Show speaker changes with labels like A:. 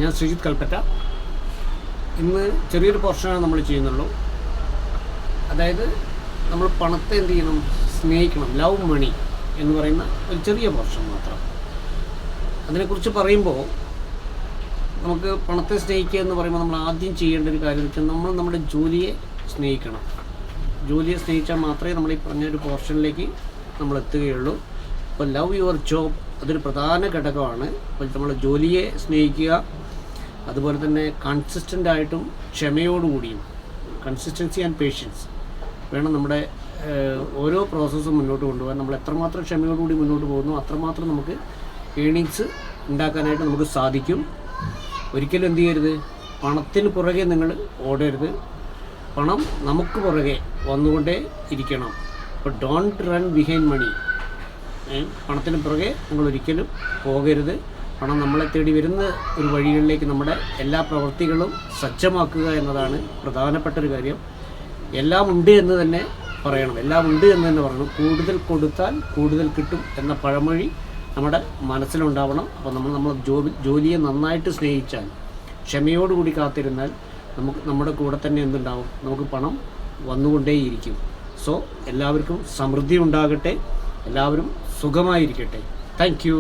A: ഞാൻ ശ്രീജിത്ത് കൽപ്പറ്റ. ഇന്ന് ചെറിയൊരു പോർഷനാണ് നമ്മൾ ചെയ്യുന്നുള്ളൂ. അതായത് നമ്മൾ പണത്തെ എന്ത് ചെയ്യണം, സ്നേഹിക്കണം. ലവ് മണി എന്ന് പറയുന്ന ഒരു ചെറിയ പോർഷൻ മാത്രം. അതിനെക്കുറിച്ച് പറയുമ്പോൾ നമുക്ക് പണത്തെ സ്നേഹിക്കുക എന്ന് പറയുമ്പോൾ നമ്മൾ ആദ്യം ചെയ്യേണ്ട ഒരു കാര്യം വെച്ചാൽ നമ്മൾ നമ്മുടെ ജോലിയെ സ്നേഹിക്കണം. ജോലിയെ സ്നേഹിച്ചാൽ മാത്രമേ നമ്മൾ ഈ പറഞ്ഞൊരു പോർഷനിലേക്ക് നമ്മൾ എത്തുകയുള്ളൂ. അപ്പോൾ ലവ് യുവർ ജോബ് അതൊരു പ്രധാന ഘടകമാണ്. അപ്പോൾ നമ്മൾ ജോലിയെ സ്നേഹിക്കുക, അതുപോലെ തന്നെ കൺസിസ്റ്റൻ്റായിട്ടും ക്ഷമയോടുകൂടിയും, കൺസിസ്റ്റൻസി ആൻഡ് പേഷ്യൻസ് വേണം നമ്മുടെ ഓരോ പ്രോസസ്സും മുന്നോട്ട് കൊണ്ടുപോകാൻ. നമ്മൾ എത്രമാത്രം ക്ഷമയോടുകൂടി മുന്നോട്ട് പോകുന്നു അത്രമാത്രം നമുക്ക് ഏണിങ്സ് ഉണ്ടാക്കാനായിട്ട് നമുക്ക് സാധിക്കും. ഒരിക്കലും എന്ത് ചെയ്യരുത്, പണത്തിന് പുറകെ നിങ്ങൾ ഓടരുത്. പണം നമുക്ക് പുറകെ വന്നുകൊണ്ടേ ഇരിക്കണം. അപ്പോൾ ഡോണ്ട് റൺ ബിഹൈൻഡ് മണി. പണത്തിന് പുറകെ നിങ്ങൾ ഒരിക്കലും പോകരുത്. പണം നമ്മളെ തേടി വരുന്ന ഒരു വഴികളിലേക്ക് നമ്മുടെ എല്ലാ പ്രവൃത്തികളും സജ്ജമാക്കുക എന്നതാണ് പ്രധാനപ്പെട്ട ഒരു കാര്യം. എല്ലാം ഉണ്ട് എന്ന് തന്നെ പറയണം, എല്ലാം ഉണ്ട് എന്ന് തന്നെ പറയണം. കൂടുതൽ കൊടുത്താൽ കൂടുതൽ കിട്ടും എന്ന പഴമൊഴി നമ്മുടെ മനസ്സിലുണ്ടാവണം. അപ്പോൾ നമ്മൾ ജോലിയെ നന്നായിട്ട് സ്നേഹിച്ചാൽ, ക്ഷമയോടുകൂടി കാത്തിരുന്നാൽ നമ്മുടെ കൂടെ തന്നെ എന്തുണ്ടാവും, നമുക്ക് പണം വന്നുകൊണ്ടേയിരിക്കും. സോ എല്ലാവർക്കും സമൃദ്ധി ഉണ്ടാകട്ടെ, എല്ലാവരും സുഖമായിരിക്കട്ടെ. Thank you.